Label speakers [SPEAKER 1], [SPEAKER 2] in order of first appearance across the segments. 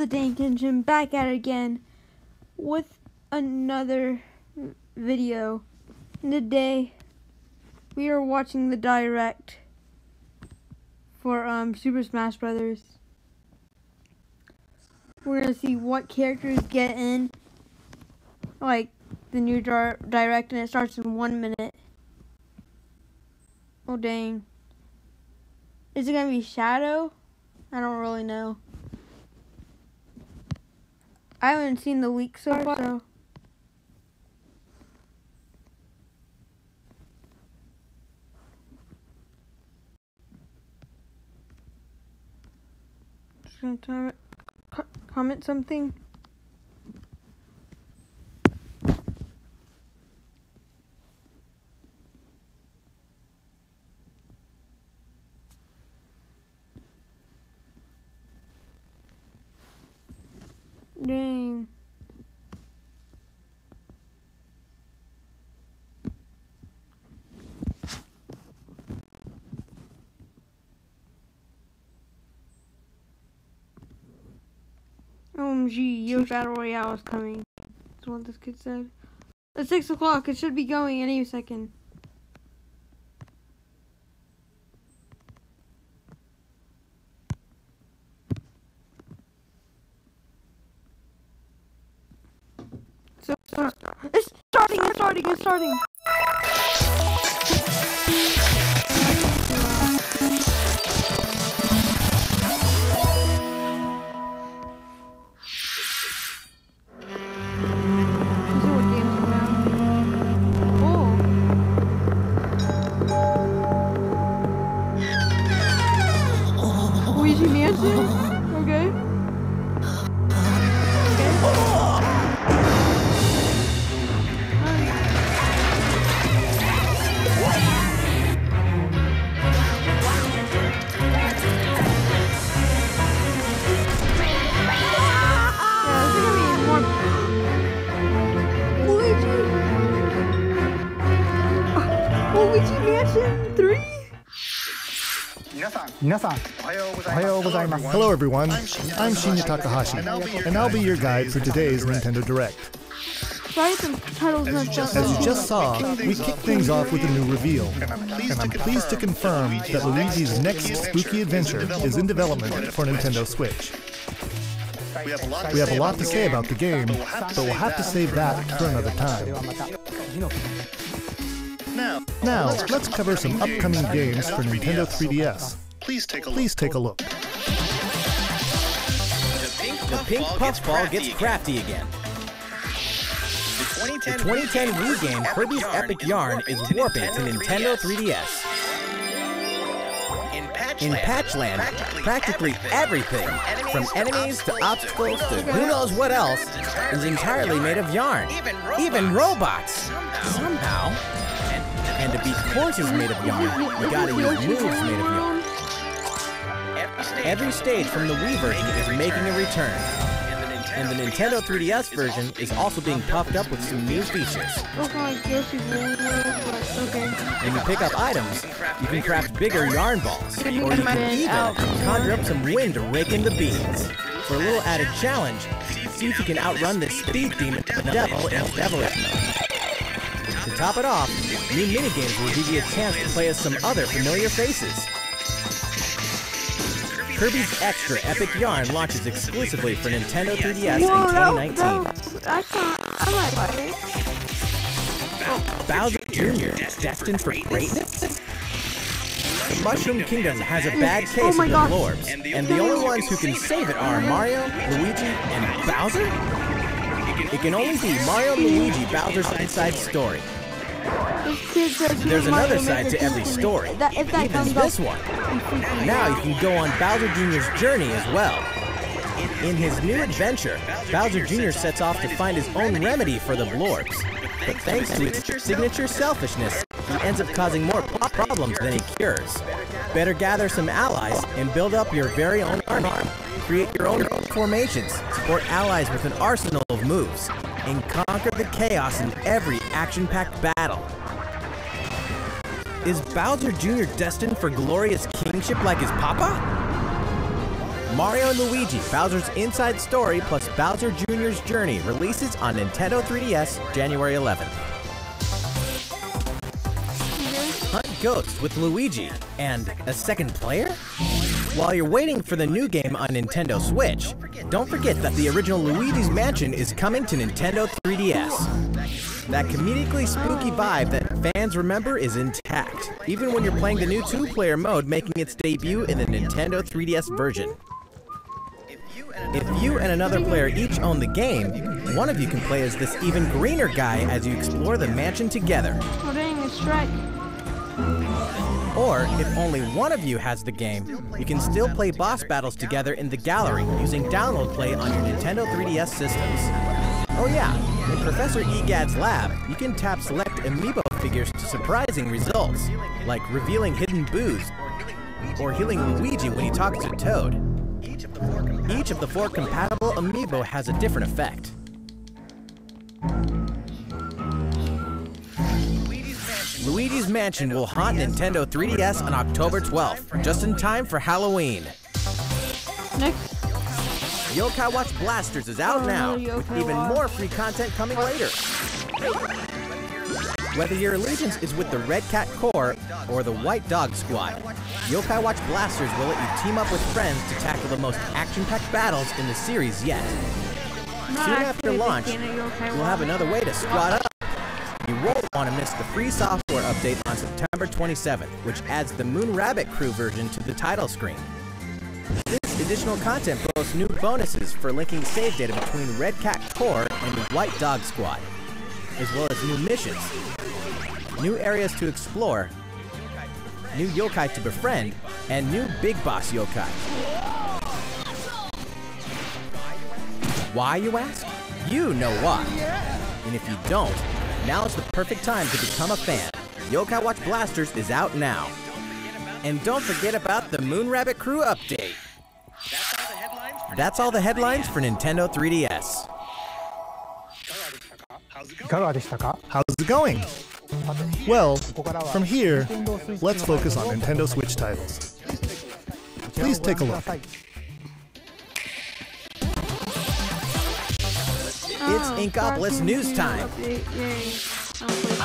[SPEAKER 1] Dank Engine back at it again with another video. And today we are watching the direct for Super Smash Brothers. We're gonna see what characters get in like the new direct, and it starts in 1 minute. Oh dang. Is it gonna be Shadow? I don't really know. I haven't seen the leak so far, so. Just gonna time it. Comment something. Dang. OMG, Yo Battle Royale is coming. That's what this kid said. It's 6 o'clock. It should be going any second. So, it's starting. Luigi Mansion? Okay. Luigi Mansion 3?
[SPEAKER 2] Hello everyone, I'm Shinya Takahashi, and I'll be your guide for today's Nintendo Direct. As you just saw, we kicked things off with a new reveal, and I'm pleased to confirm that Luigi's next spooky adventure is in development for Nintendo Switch. We have a lot to say about the game, but we'll have to save that for another time. Now, let's cover some upcoming games for Nintendo 3DS. Please take a look.
[SPEAKER 3] The pink puffball gets crafty again. The 2010 Wii game Kirby's Epic Yarn is warping to Nintendo 3DS. In Patchland, practically everything, from enemies to obstacles to who knows what else, is entirely made of yarn. Even robots! Somehow. And to beat courses made of yarn, you gotta use moves made of yarn. Every stage from the Wii version is making a return. And the Nintendo 3DS version is also being puffed up with some new features. When you pick up items, you can craft bigger yarn balls, or you can even conjure up some wind to rake in the beans. For a little added challenge, see if you can outrun the speed demon Devil in Devilish mode. To top it off, new minigames will give you a chance to play as some other familiar faces. Kirby's Extra Epic Yarn launches exclusively for Nintendo 3DS in 2019. Bowser Jr. destined for greatness? The Mushroom Kingdom has a bad case of the Blorbs, and the only ones who can save it are Mario, Luigi, and Bowser? It can only be Mario and Luigi Bowser's side story. There's another side to every story, even this one. Now you can go on Bowser Jr.'s journey as well. In his new adventure, Bowser Jr. sets off to find his own remedy for the Blorbs. But thanks to his signature selfishness, he ends up causing more problems than he cures. Better gather some allies and build up your very own army. Create your own formations, support allies with an arsenal of moves, and conquer the chaos in every action-packed battle. Is Bowser Jr. destined for glorious kingship like his papa? Mario & Luigi Bowser's Inside Story plus Bowser Jr.'s Journey releases on Nintendo 3DS January 11th. Hunt ghosts with Luigi and a second player? While you're waiting for the new game on Nintendo Switch, don't forget that the original Luigi's Mansion is coming to Nintendo 3DS. That comedically spooky vibe that fans remember is intact, even when you're playing the new 2-player mode making its debut in the Nintendo 3DS version. If you and another player each own the game, one of you can play as this even greener guy as you explore the mansion together.
[SPEAKER 1] Oh dang, it's strike.
[SPEAKER 3] Or, if only one of you has the game, you can still play boss battles together in the gallery using Download Play on your Nintendo 3DS systems. Oh yeah, in Professor Egad's lab, you can tap select amiibo figures to surprising results, like revealing hidden boos, or healing Luigi when he talks to Toad. Each of the 4 compatible amiibo has a different effect. Luigi's Mansion will haunt Nintendo 3DS on October 12th, just in time for Halloween.
[SPEAKER 1] Next.
[SPEAKER 3] Yokai Watch Blasters is out now, with even more free content coming later. Whether your allegiance is with the Red Cat Corps or the White Dog Squad, Yokai Watch Blasters will let you team up with friends to tackle the most action-packed battles in the series yet. Soon after launch, you'll have another way to squad up. You won't want to miss the free software update on September 27th, which adds the Moon Rabbit Crew version to the title screen. This additional content boasts new bonuses for linking save data between Red Cat Corps and the White Dog Squad, as well as new missions, new areas to explore, new yokai to befriend, and new Big Boss yokai. Why, you ask? You know why. And if you don't, now is the perfect time to become a fan. Yokai Watch Blasters is out now. And don't forget about the Moon Rabbit Crew update. That's all the headlines for Nintendo 3DS.
[SPEAKER 2] How's it going? Well, from here, let's focus on Nintendo Switch titles. Please take a look.
[SPEAKER 3] It's Inkopolis News Time.
[SPEAKER 1] It's not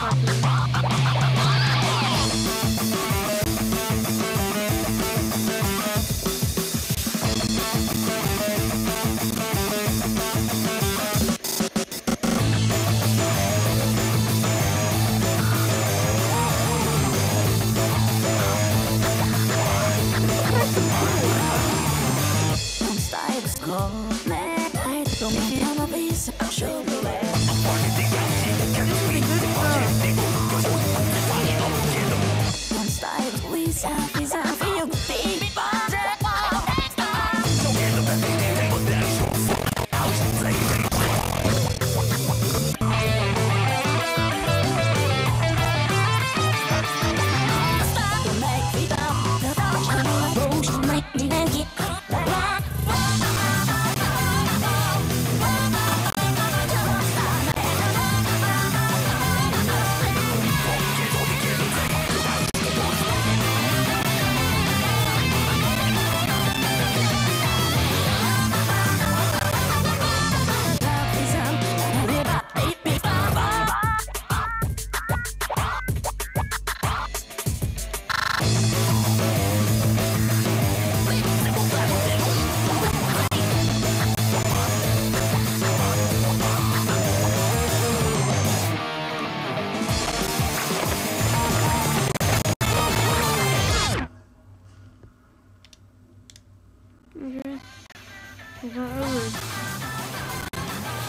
[SPEAKER 1] over.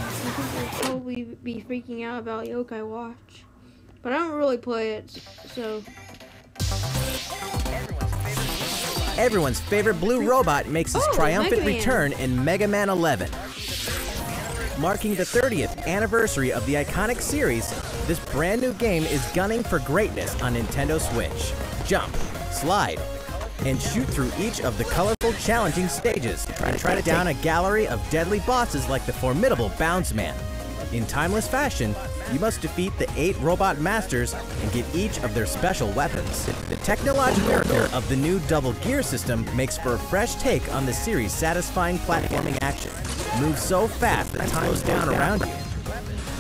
[SPEAKER 1] I think they'll probably be freaking out about Yokai Watch. But I don't really play it, so...
[SPEAKER 3] Everyone's favorite blue robot makes his triumphant return in Mega Man 11. Marking the 30th anniversary of the iconic series, this brand new game is gunning for greatness on Nintendo Switch. Jump, slide, and shoot through each of the colorful, challenging stages, trying to track down a gallery of deadly bosses like the formidable Bounce Man. In timeless fashion, you must defeat the 8 robot masters and get each of their special weapons. The technological miracle of the new double gear system makes for a fresh take on the series' satisfying platforming action. Move so fast that time slows down around you.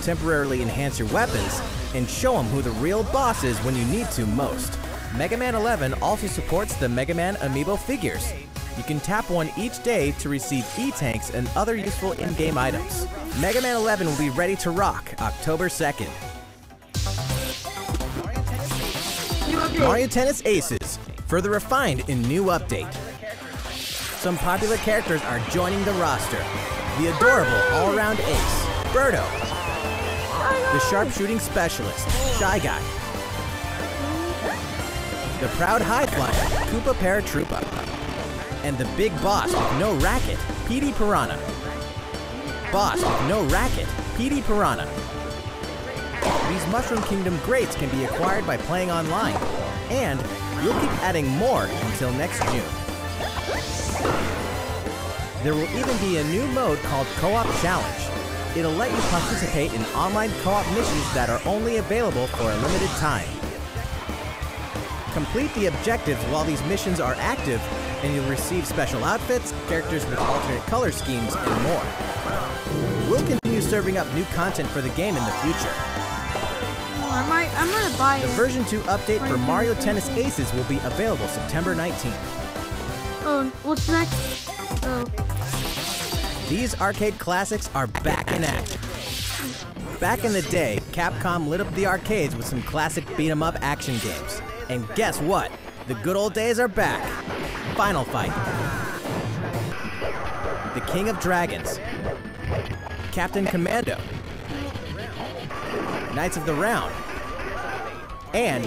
[SPEAKER 3] Temporarily enhance your weapons and show them who the real boss is when you need to most. Mega Man 11 also supports the Mega Man amiibo figures. You can tap one each day to receive E-tanks and other useful in-game items. Mega Man 11 will be ready to rock October 2nd. Mario Tennis Aces, further refined in new update. Some popular characters are joining the roster. The adorable all-around ace, Birdo. The sharpshooting specialist, Shy Guy. The proud high-flyer, Koopa Paratroopa. And the big boss with no racket, PD Piranha. Boss with no racket, PD Piranha. These Mushroom Kingdom greats can be acquired by playing online, and you'll keep adding more until next June. There will even be a new mode called Co-op Challenge. It'll let you participate in online co-op missions that are only available for a limited time. Complete the objectives while these missions are active, and you'll receive special outfits, characters with alternate color schemes, and more. We'll continue serving up new content for the game in the future.
[SPEAKER 1] I'm gonna buy it.
[SPEAKER 3] The version 2 update for Mario Tennis Aces will be available September 19th.
[SPEAKER 1] Oh, what's next? Oh.
[SPEAKER 3] These arcade classics are back in action. Back in the day, Capcom lit up the arcades with some classic beat-em-up action games. And guess what? The good old days are back. Final Fight. The King of Dragons. Captain Commando. Knights of the Round. And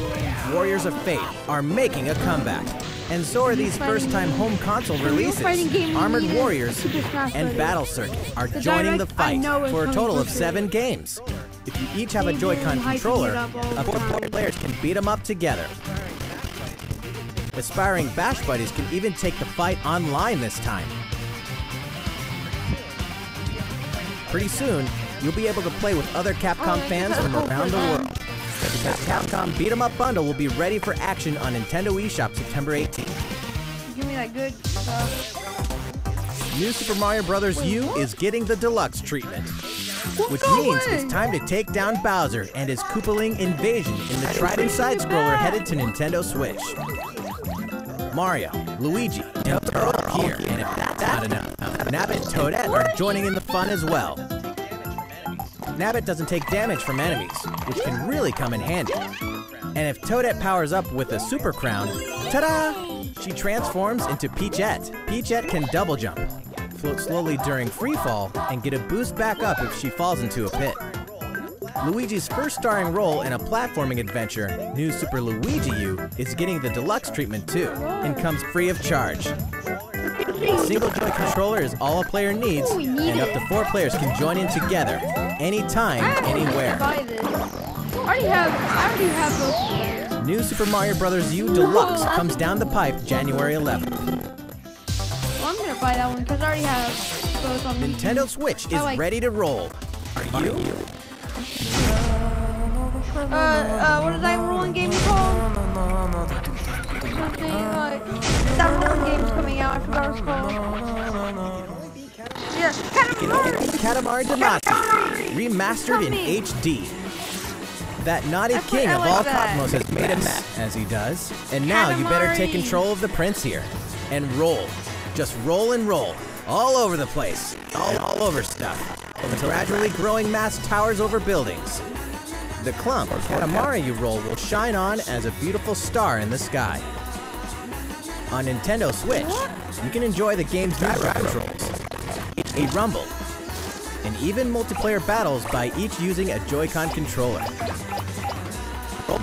[SPEAKER 3] Warriors of Fate are making a comeback. And so are these first-time home console releases. Armored Warriors and Battle Circuit are joining the fight for a total of 7 games. If you each have a Joy-Con controller, up to 4 players can beat them up together. Aspiring Bash Buddies can even take the fight online this time. Pretty soon, you'll be able to play with other Capcom fans from around the world. The Capcom Beat 'em Up bundle will be ready for action on Nintendo eShop September 18th.
[SPEAKER 1] Give me that good stuff.
[SPEAKER 3] New Super Mario Bros. U is getting the deluxe treatment, which means it's time to take down Bowser and his Koopaling invasion in the Trident side-scroller headed to Nintendo Switch. Mario, Luigi, and Toad are here, and if that's not enough, Nabbit and Toadette are joining in the fun as well. Nabbit doesn't take damage from enemies, which can really come in handy. And if Toadette powers up with a Super Crown, ta-da! She transforms into Peachette. Peachette can double jump, float slowly during free fall, and get a boost back up if she falls into a pit. Luigi's first starring role in a platforming adventure, New Super Luigi U, is getting the deluxe treatment too, and comes free of charge. A single joy controller is all a player needs, and up to 4 players can join in together, anytime, anywhere.
[SPEAKER 1] I already have those.
[SPEAKER 3] New Super Mario Bros. U Deluxe comes down the pipe January 11th.
[SPEAKER 1] Well, I'm gonna buy that one because I already have those on
[SPEAKER 3] Nintendo Switch is ready to roll. Are you?
[SPEAKER 1] What is that rolling game called? Something like that rolling game's coming out. I forgot what it's called. Yeah,
[SPEAKER 3] Katamari Damacy, remastered in HD. That naughty king of all Cosmos has made a mess, as he does. And now you better take control of the prince here. And roll. Just roll and roll. All over the place. All over stuff. Until gradually growing mass towers over buildings. The clump of Katamari you roll will shine on as a beautiful star in the sky. On Nintendo Switch, you can enjoy the game's driver controls, a rumble, and even multiplayer battles by each using a Joy-Con controller.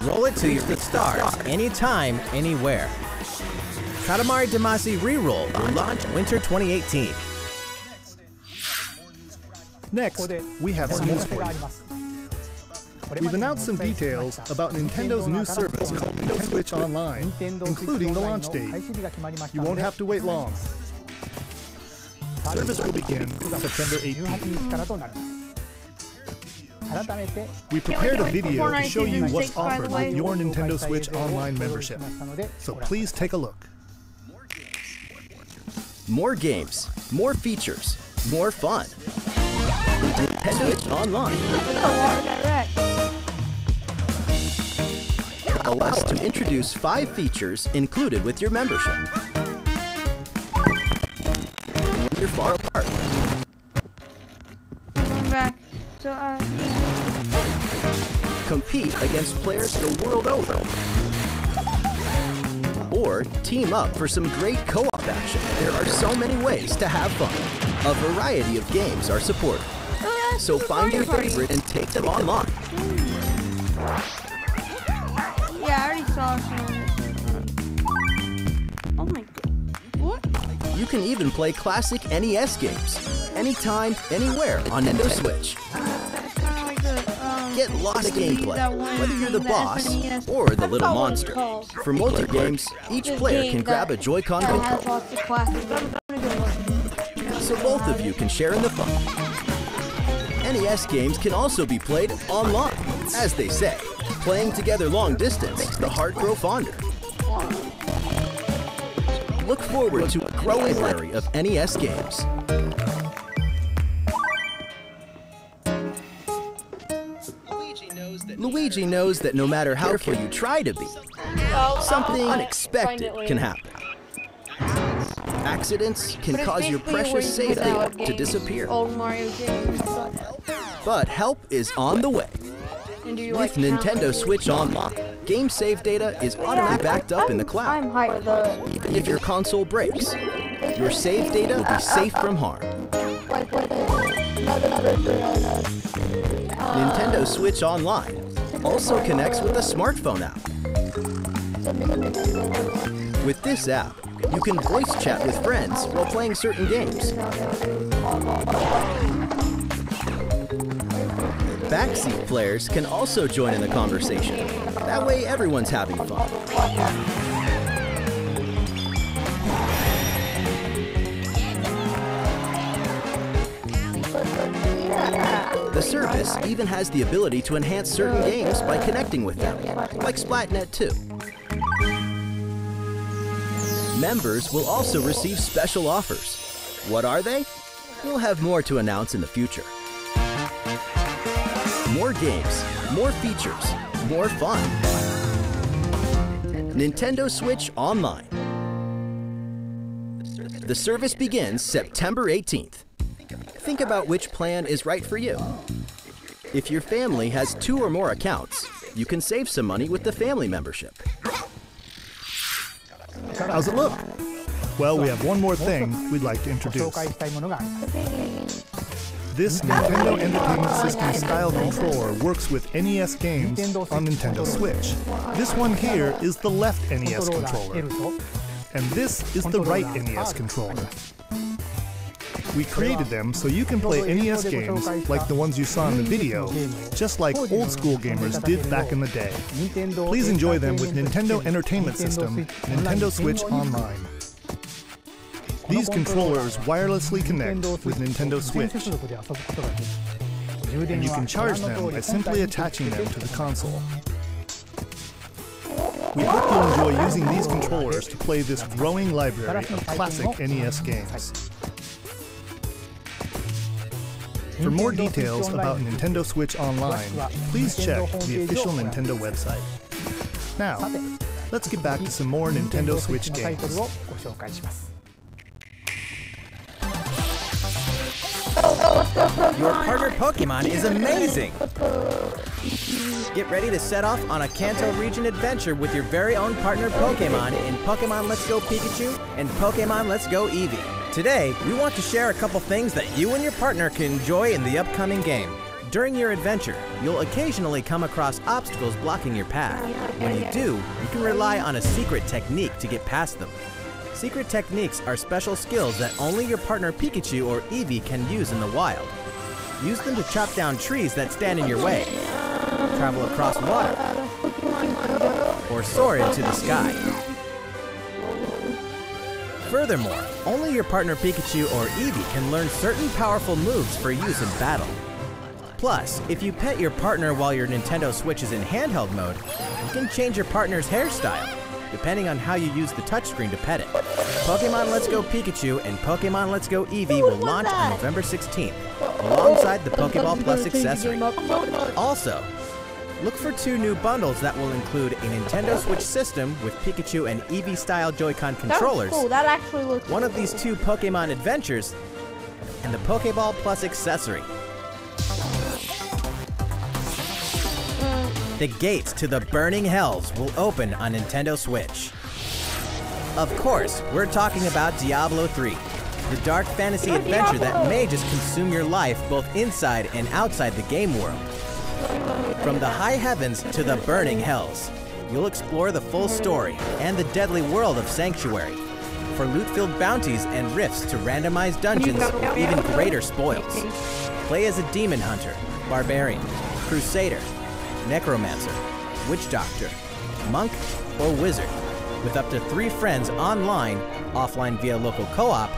[SPEAKER 3] Roll it to the stars, anytime, anywhere. Katamari Damacy Reroll will launch winter 2018.
[SPEAKER 2] Next, we have some news for you. We've announced some details about Nintendo's new service called Nintendo Switch Online, including the launch date. You won't have to wait long. Service will begin September 18th. We prepared a video to
[SPEAKER 1] Fortnite
[SPEAKER 2] show you
[SPEAKER 1] Season
[SPEAKER 2] what's
[SPEAKER 1] 6, by the
[SPEAKER 2] offered
[SPEAKER 1] way.
[SPEAKER 2] with your Nintendo Switch Online membership. So please take a look.
[SPEAKER 3] More games, more features, more fun. Nintendo Switch Online allows to introduce 5 features included with your membership. When you're far apart,
[SPEAKER 1] Going back. So,
[SPEAKER 3] compete against players the world over. Or team up for some great co-op action. There are so many ways to have fun. A variety of games are supported. So find your favorite and take them online.
[SPEAKER 1] yeah, I already saw some. Oh my god. What?
[SPEAKER 3] You can even play classic NES games. Anytime, anywhere on Nintendo Switch.
[SPEAKER 1] Like the,
[SPEAKER 3] Get lost in gameplay,
[SPEAKER 1] that one
[SPEAKER 3] whether you're the
[SPEAKER 1] that
[SPEAKER 3] boss
[SPEAKER 1] SNES.
[SPEAKER 3] or the
[SPEAKER 1] That's
[SPEAKER 3] little
[SPEAKER 1] not what it's
[SPEAKER 3] monster.
[SPEAKER 1] called.
[SPEAKER 3] For multiplayer games, each
[SPEAKER 1] This
[SPEAKER 3] player
[SPEAKER 1] game
[SPEAKER 3] can grab a Joy-Con
[SPEAKER 1] that has
[SPEAKER 3] controller,
[SPEAKER 1] lots of classics. I'm gonna go look.
[SPEAKER 3] so both of you can share in the fun. NES games can also be played online. As they say, playing together long distance makes the heart grow fonder. Look forward to a growing library of NES games. Luigi knows that no matter how careful you try to be, something unexpected can happen. Accidents can cause your precious save data to disappear.
[SPEAKER 1] Old Mario games.
[SPEAKER 3] But help is on the way.
[SPEAKER 1] And do you
[SPEAKER 3] With
[SPEAKER 1] like
[SPEAKER 3] Nintendo Switch Online, game save data is automatically backed up in the cloud.
[SPEAKER 1] I'm hyped though.
[SPEAKER 3] Even if your console breaks, your save data will be safe from harm. Nintendo Switch Online also connects with a smartphone app. With this app, you can voice chat with friends while playing certain games. Backseat players can also join in the conversation. That way everyone's having fun. The service even has the ability to enhance certain games by connecting with them, like Splatnet 2. Members will also receive special offers. What are they? We'll have more to announce in the future. More games, more features, more fun. Nintendo Switch Online. The service begins September 18th. Think about which plan is right for you. If your family has 2 or more accounts, you can save some money with the family membership.
[SPEAKER 2] How's it look? Well, we have one more thing we'd like to introduce. This Nintendo Entertainment System style controller works with NES games on Nintendo Switch. This one here is the left NES controller, and this is the right NES controller. We created them so you can play NES games like the ones you saw in the video, just like old school gamers did back in the day. Please enjoy them with Nintendo Entertainment System, Nintendo Switch Online. These controllers wirelessly connect with Nintendo Switch, and you can charge them by simply attaching them to the console. We hope you'll enjoy using these controllers to play this growing library of classic NES games. For more details about Nintendo Switch Online, please check the official Nintendo website. Now, let's get back to some more Nintendo Switch games.
[SPEAKER 4] Your partner Pokemon is amazing! Get ready to set off on a Kanto region adventure with your very own partner Pokemon in Pokemon Let's Go Pikachu and Pokemon Let's Go Eevee. Today, we want to share a couple things that you and your partner can enjoy in the upcoming game. During your adventure, you'll occasionally come across obstacles blocking your path. When you do, you can rely on a secret technique to get past them. Secret techniques are special skills that only your partner Pikachu or Eevee can use in the wild. Use them to chop down trees that stand in your way, travel across water, or soar into the sky. Furthermore, only your partner Pikachu or Eevee can learn certain powerful moves for use in battle. Plus, if you pet your partner while your Nintendo Switch is in handheld mode, you can change your partner's hairstyle, depending on how you use the touchscreen to pet it. Pokemon Let's Go Pikachu and Pokemon Let's Go Eevee will launch on November 16th, alongside the Pokeball Plus accessory. Also, look for 2 new bundles that will include a Nintendo Switch system with Pikachu and Eevee-style Joy-Con controllers,
[SPEAKER 1] Cool. That actually looks
[SPEAKER 4] one of these 2 Pokemon adventures, and the Pokeball Plus accessory. The gates to the burning hells will open on Nintendo Switch. Of course, we're talking about Diablo 3, the dark fantasy adventure that may just consume your life both inside and outside the game world. From the high heavens to the burning hells, you'll explore the full story and the deadly world of Sanctuary. For loot-filled bounties and rifts to randomized dungeons with even greater spoils. Play as a demon hunter, barbarian, crusader, necromancer, witch doctor, monk, or wizard, with up to 3 friends online, offline via local co-op,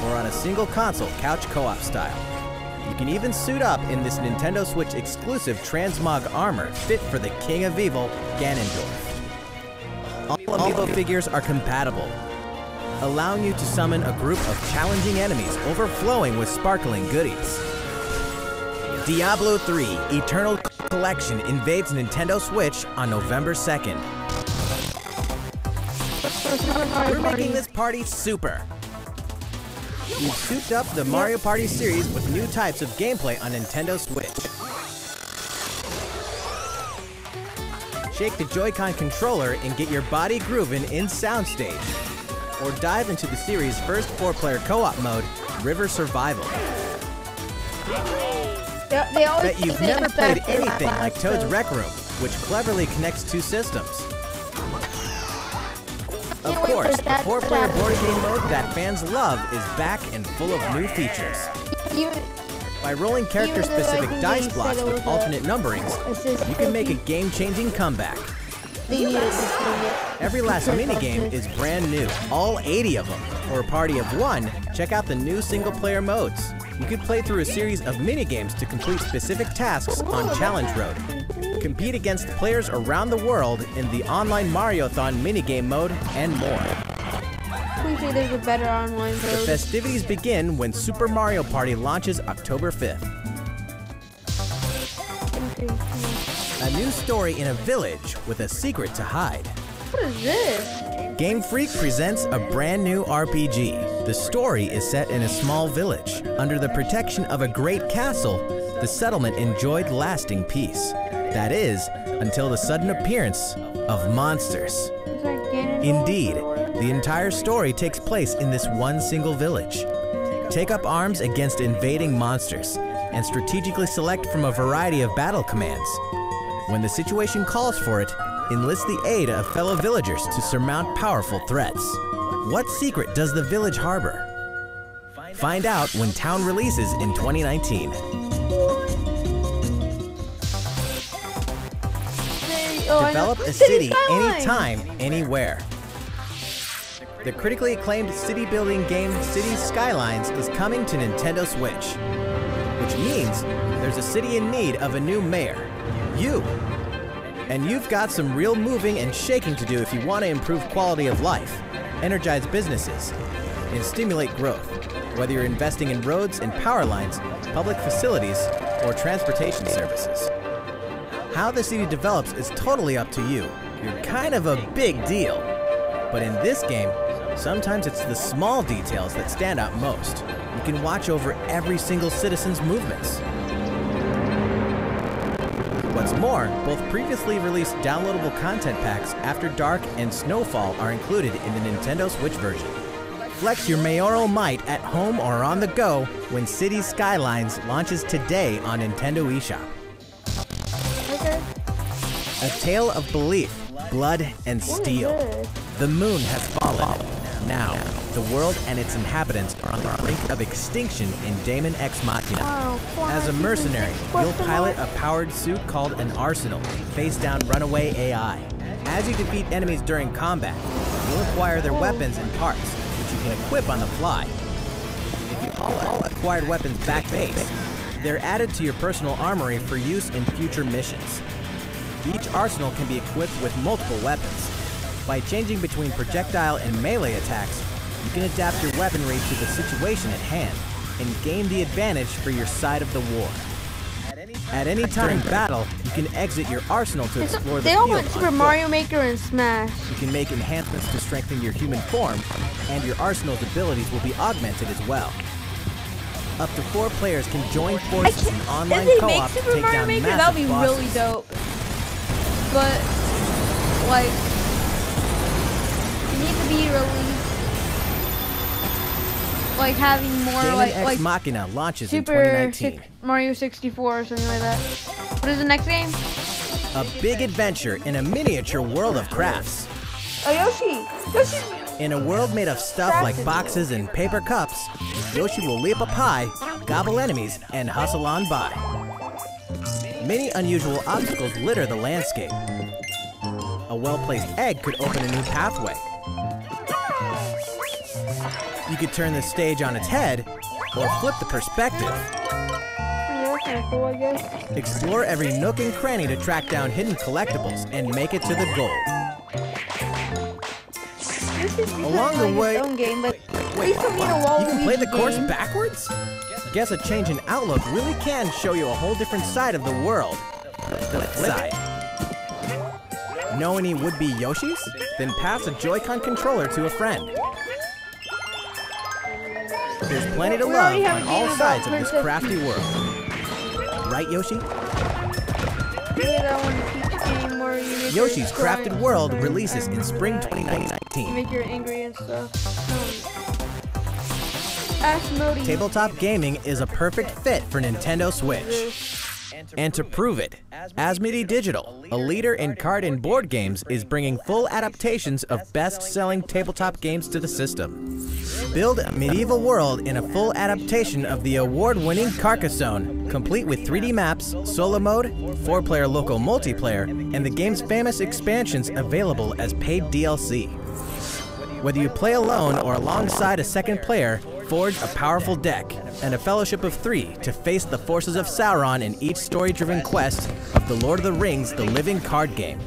[SPEAKER 4] or on a single console couch co-op style. You can even suit up in this Nintendo Switch exclusive transmog armor fit for the King of Evil, Ganondorf. All amiibo figures are compatible, allowing you to summon a group of challenging enemies overflowing with sparkling goodies. Diablo 3 Eternal Collection invades Nintendo Switch on November 2nd. We're making this party super. We've souped up the Mario Party series with new types of gameplay on Nintendo Switch. Shake the Joy-Con controller and get your body grooving in Soundstage. Or dive into the series' first 4-player co-op mode, River Survival. Bet you've never played anything like Toad's Rec Room, which cleverly connects 2 systems. Of course, the 4-player board game mode that fans love is back and full of new features. By rolling character-specific dice blocks with alternate numberings, you can make a game-changing comeback. Every last minigame is brand new, all 80 of them. For a party of 1, check out the new single-player modes. You can play through a series of minigames to complete specific tasks on Challenge Road. Compete against players around the world in the online Mario-thon minigame mode, and more.
[SPEAKER 1] Please say there's a better online mode.
[SPEAKER 4] The festivities begin when Super Mario Party launches October 5th. A new story in a village with a secret to hide.
[SPEAKER 1] What is this?
[SPEAKER 4] Game Freak presents a brand new RPG. The story is set in a small village. Under the protection of a great castle, the settlement enjoyed lasting peace. That is, until the sudden appearance of monsters. Indeed, the entire story takes place in this one single village. Take up arms against invading monsters, and strategically select from a variety of battle commands. When the situation calls for it, enlist the aid of fellow villagers to surmount powerful threats. What secret does the village harbor? Find out when Town releases in 2019. Develop a city anytime, anywhere. The critically acclaimed city-building game Cities Skylines is coming to Nintendo Switch, which means there's a city in need of a new mayor, you. And you've got some real moving and shaking to do if you want to improve quality of life, energize businesses, and stimulate growth, whether you're investing in roads and power lines, public facilities, or transportation services. How the city develops is totally up to you. You're kind of a big deal. But in this game, sometimes it's the small details that stand out most. You can watch over every single citizen's movements. What's more, both previously released downloadable content packs After Dark and Snowfall are included in the Nintendo Switch version. Flex your mayoral might at home or on the go when Cities Skylines launches today on Nintendo eShop. A tale of belief, blood, and steel. The moon has fallen. Now, the world and its inhabitants are on the brink of extinction in Daemon Ex Machina. As a mercenary, you'll pilot a powered suit called an Arsenal, face down runaway AI. As you defeat enemies during combat, you'll acquire their weapons and parts, which you can equip on the fly. If you haul all acquired weapons back base, They're added to your personal armory for use in future missions. Each arsenal can be equipped with multiple weapons. By changing between projectile and melee attacks, you can adapt your weaponry to the situation at hand and gain the advantage for your side of the war. At any time in battle, you can exit your arsenal to explore the field.
[SPEAKER 1] They all want Super Mario Maker and Smash.
[SPEAKER 4] You can make enhancements to strengthen your human form, and your arsenal's abilities will be augmented as well. Up to 4 players can join forces in online co-op to take down massive bosses.
[SPEAKER 1] That would be really dope. But, like, it needs to be released. Like having more like
[SPEAKER 4] Machina launches
[SPEAKER 1] Super
[SPEAKER 4] in 2019.
[SPEAKER 1] Mario 64 or something like that. What is the next game?
[SPEAKER 4] A big adventure in a miniature world of crafts.
[SPEAKER 1] Oh, Yoshi! Yoshi!
[SPEAKER 4] In a world made of stuff like boxes and paper cups, Yoshi will leap up high, gobble enemies, and hustle on by. Many unusual obstacles litter the landscape. A well-placed egg could open a new pathway. You could turn the stage on its head, or flip the perspective.
[SPEAKER 1] Yeah, kind of cool, I guess.
[SPEAKER 4] Explore every nook and cranny to track down hidden collectibles and make it to the goal. Along the way,
[SPEAKER 1] game, but
[SPEAKER 4] wait, what? You can play the course backwards? Guess a change in outlook really can show you a whole different side of the world. The flip side. Know any would-be Yoshis? Then pass a Joy-Con controller to a friend. There's plenty to love on all sides of this crafty world. Right, Yoshi? Yoshi's Crafted World releases in spring 2019.
[SPEAKER 1] Make your angry and stuff.
[SPEAKER 4] Tabletop gaming is a perfect fit for Nintendo Switch. And to prove it, Asmodee Digital, a leader in card and board games, is bringing full adaptations of best-selling tabletop games to the system. Build a medieval world in a full adaptation of the award-winning Carcassonne, complete with 3D maps, solo mode, 4-player local multiplayer, and the game's famous expansions available as paid DLC. Whether you play alone or alongside a second player, forge a powerful deck and a fellowship of 3 to face the forces of Sauron in each story-driven quest of The Lord of the Rings: The Living Card Game.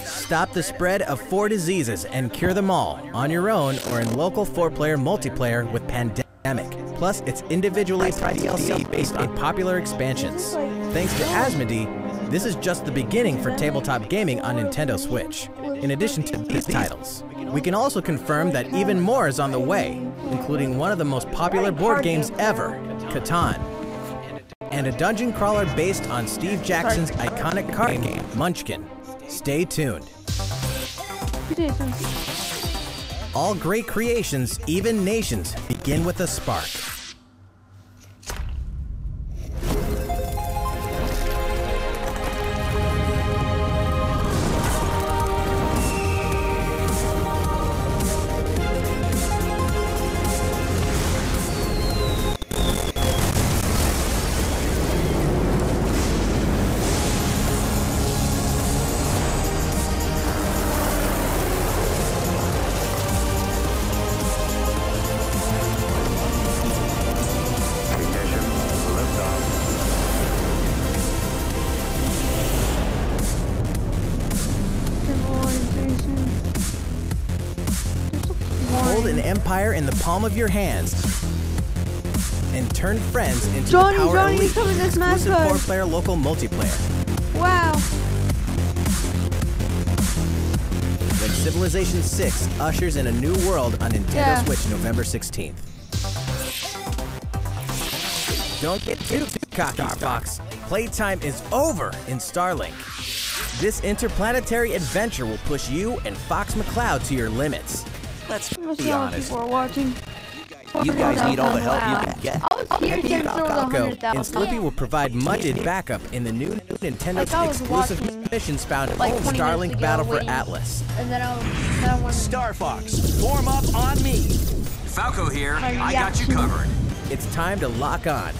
[SPEAKER 4] Stop the spread of 4 diseases and cure them all on your own or in local 4-player multiplayer with Pandemic. Plus, it's individually priced DLC based on popular expansions. Thanks to Asmodee, this is just the beginning for tabletop gaming on Nintendo Switch. In addition to these titles, we can also confirm that even more is on the way, including one of the most popular board games ever, Catan, and a dungeon crawler based on Steve Jackson's iconic card game, Munchkin. Stay tuned. All great creations, even nations, begin with a spark. Hold an empire in the palm of your hands and turn friends into the Power Elite, exclusive 4-player local multiplayer.
[SPEAKER 1] Wow.
[SPEAKER 4] When Civilization 6 ushers in a new world on Nintendo Switch November 16th. Don't get too cocky, Fox. Playtime is over in Starlink. This interplanetary adventure will push you and Fox McCloud to your limits. Let's be honest.
[SPEAKER 1] People are watching.
[SPEAKER 5] You guys need all the help you can get.
[SPEAKER 4] Falco and Slippy will provide much-needed backup in the new Nintendo's exclusive missions found at home Starlink Battle for Atlas.
[SPEAKER 1] And then I
[SPEAKER 5] Star Fox, form up on me.
[SPEAKER 6] Falco here. I got you covered.
[SPEAKER 4] It's time to lock on,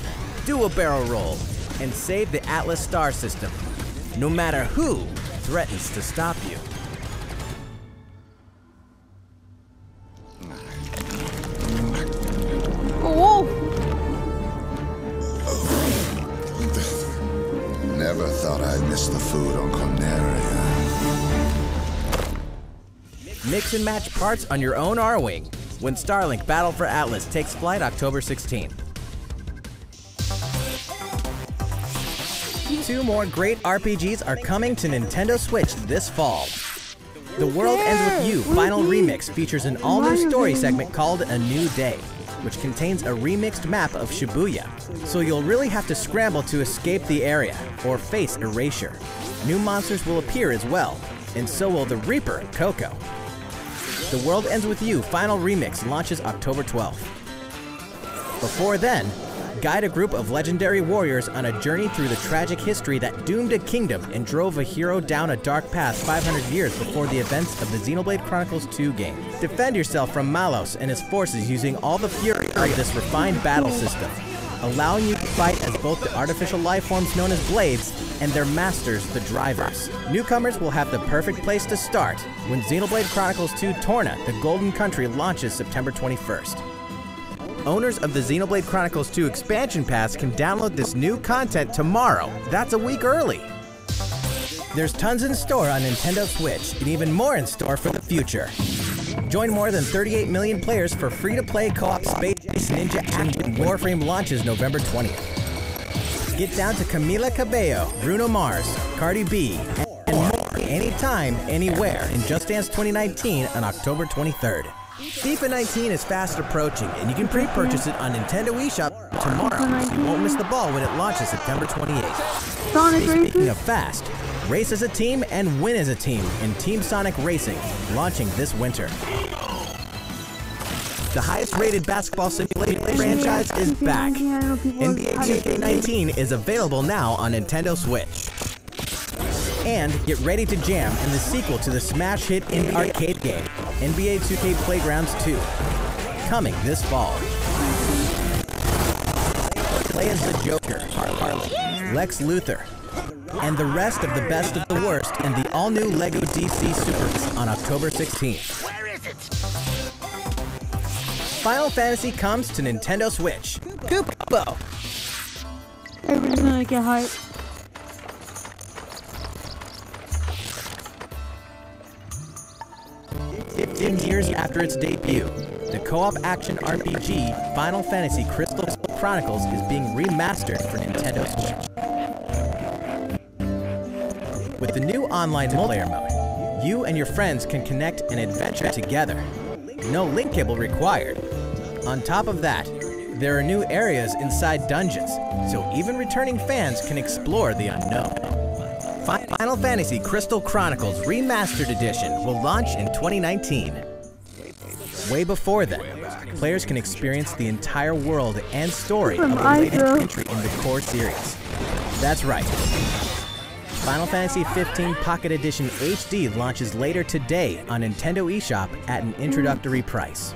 [SPEAKER 4] do a barrel roll, and save the Atlas star system, no matter who threatens to stop you.
[SPEAKER 7] miss the food on Corneria.
[SPEAKER 4] Mix and match parts on your own R-Wing when Starlink Battle for Atlas takes flight October 16th. 2 more great RPGs are coming to Nintendo Switch this fall. The World Ends With You Final Remix features an all-new story segment called A New Day, which contains a remixed map of Shibuya, so you'll really have to scramble to escape the area or face erasure. New monsters will appear as well, and so will the Reaper Coco. The World Ends With You Final Remix launches October 12th. Before then, guide a group of legendary warriors on a journey through the tragic history that doomed a kingdom and drove a hero down a dark path 500 years before the events of the Xenoblade Chronicles 2 game. Defend yourself from Malos and his forces using all the fury of this refined battle system, allowing you to fight as both the artificial life forms known as blades and their masters, the drivers. Newcomers will have the perfect place to start when Xenoblade Chronicles 2 Torna, the Golden Country launches September 21st. Owners of the Xenoblade Chronicles 2 expansion pass can download this new content tomorrow. That's a week early. There's tons in store on Nintendo Switch, and even more in store for the future. Join more than 38 million players for free-to-play co-op Space Ninja Action Warframe launches November 20th. Get down to Camila Cabello, Bruno Mars, Cardi B, and more anytime, anywhere in Just Dance 2019 on October 23rd. FIFA 19 is fast approaching, and you can pre-purchase it on Nintendo eShop tomorrow, so you won't miss the ball when it launches September 28th. Speaking of fast, race as a team and win as a team in Team Sonic Racing, launching this winter. The highest-rated basketball simulation franchise is back. NBA 2K19 is available now on Nintendo Switch. And get ready to jam in the sequel to the smash hit indie arcade game, NBA 2K Playgrounds 2, coming this fall. Play as the Joker, Lex Luthor, and the rest of the best of the worst in the all-new LEGO DC Super on October 16th. Final Fantasy comes to Nintendo Switch. Kupo!
[SPEAKER 1] Everybody's gonna get hyped.
[SPEAKER 4] 15 years after its debut, the co-op action RPG Final Fantasy Crystal Chronicles is being remastered for Nintendo Switch. With the new online multiplayer mode, you and your friends can connect and adventure together. No link cable required. On top of that, there are new areas inside dungeons, so even returning fans can explore the unknown. Final Fantasy Crystal Chronicles Remastered Edition will launch in 2019. Way before then, players can experience the entire world and story of the latest entry in the core series. That's right. Final Fantasy XV Pocket Edition HD launches later today on Nintendo eShop at an introductory price.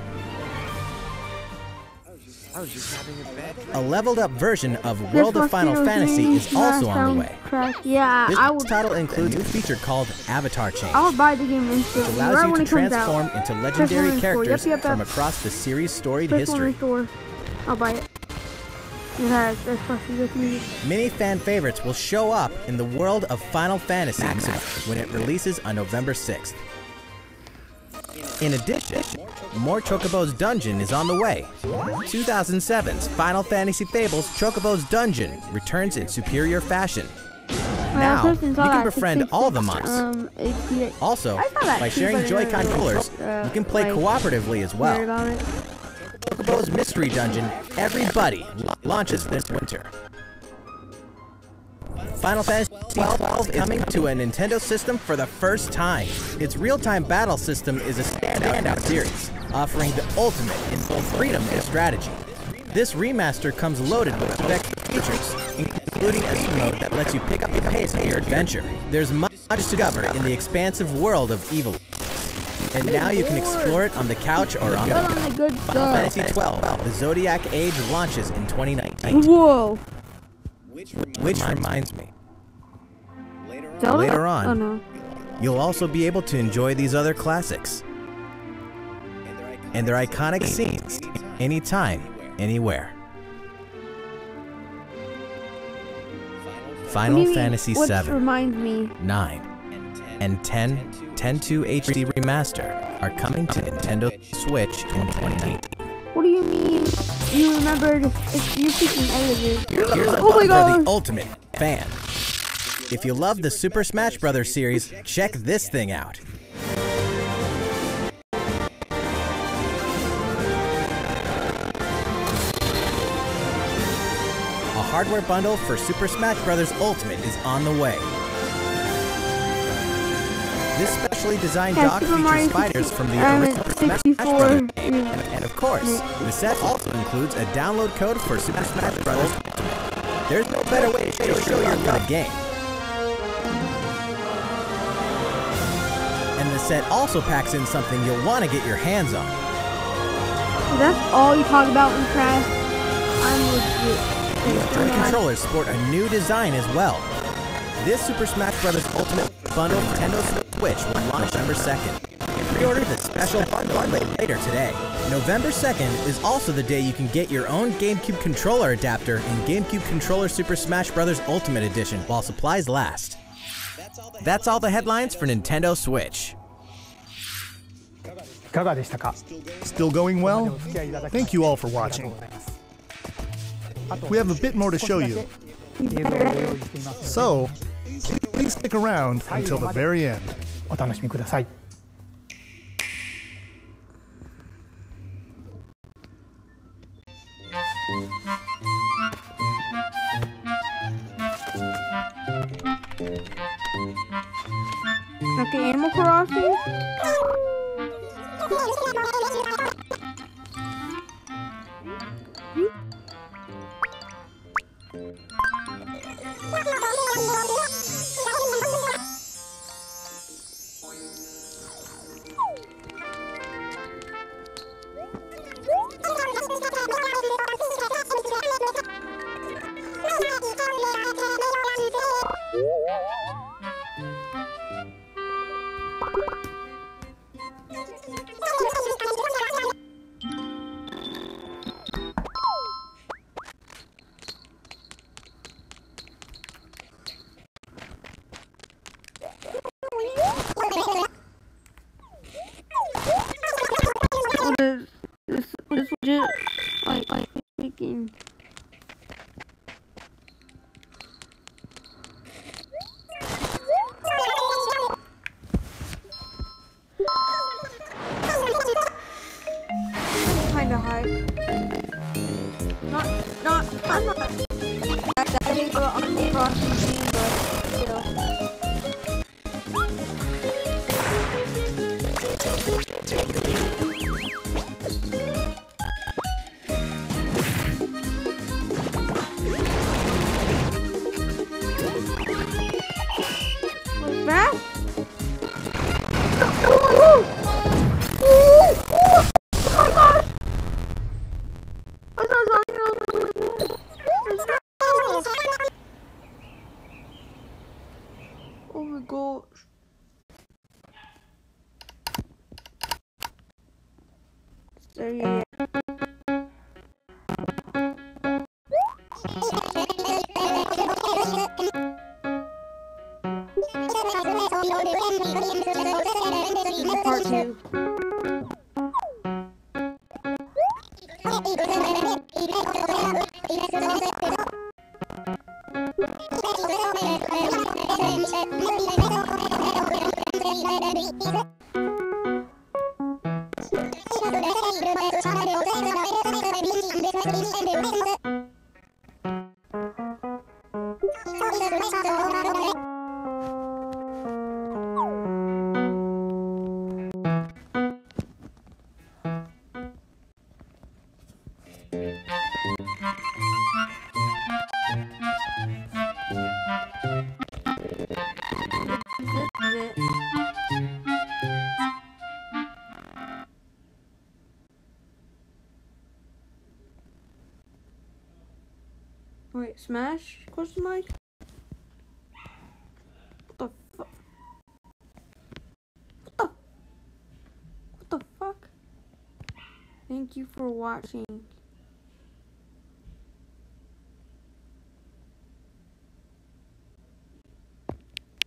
[SPEAKER 4] A leveled up version of World of Final Fantasy is also on the way. This title includes a feature called Avatar Change,
[SPEAKER 1] I'll buy the game instantly.
[SPEAKER 4] which allows you to transform into legendary characters from across the series' storied history.
[SPEAKER 1] I'll buy it.
[SPEAKER 4] Many fan favorites will show up in the world of Final Fantasy when it releases on November 6th. In addition, more Chocobo's Dungeon is on the way. 2007's Final Fantasy Fables Chocobo's Dungeon returns in superior fashion. Now, you can befriend all the monks. Also, by sharing Joy-Con controllers, you can play cooperatively as well. Chocobo's Mystery Dungeon, Everybody, launches this winter. Final Fantasy XII coming to a Nintendo system for the first time. Its real-time battle system is a standout series, offering the ultimate in both freedom and strategy. This remaster comes loaded with extra features, including a mode that lets you pick up the pace of your adventure. There's much to discover in the expansive world of Evil. And now you can explore it on the couch or on the go. Final Fantasy XII, the Zodiac Age launches in 2019.
[SPEAKER 1] Whoa!
[SPEAKER 4] Which reminds me, later on, you'll also be able to enjoy these other classics and their iconic scenes anytime, anywhere. Final Fantasy
[SPEAKER 1] What
[SPEAKER 4] 7,
[SPEAKER 1] reminds me?
[SPEAKER 4] 9, and 10.2 HD Remaster are coming to Nintendo Switch in 2019.
[SPEAKER 1] What do you mean? You remembered? If you're speaking editors.
[SPEAKER 4] Here's a
[SPEAKER 1] Oh my
[SPEAKER 4] button for
[SPEAKER 1] god!
[SPEAKER 4] the ultimate fan. If you love the Super Smash Bros. Series, check this thing out. A hardware bundle for Super Smash Bros. Ultimate is on the way. This specially designed dock features fighters from the original Smash Bros. Game. And of course, the set also includes a download code for Super Smash Bros. Ultimate. There's no better way to show you're good at game. And the set also packs in something you'll want to get your hands on.
[SPEAKER 1] That's all you talk about in Crash. I'm legit.
[SPEAKER 4] The controllers sport a new design as well. This Super Smash Bros. Ultimate bundle for Nintendo Switch will launch November 2nd. Pre-order the special bundle later today. November 2nd is also the day you can get your own GameCube controller adapter in GameCube Controller Super Smash Bros. Ultimate Edition while supplies last. That's all the headlines for Nintendo Switch.
[SPEAKER 2] Still going well? Thank you all for watching. We have a bit more to show you. So, please stick around until the very end.
[SPEAKER 1] Okay, Animal Crossing? This legit, like speaking. Kinda hype. I'm not. That is the Animal Crossing scene, but you know. Oh my gosh. So yeah. Part 2. Wait, Smash? Question mark? What the fuck? What the fuck? Thank you for watching.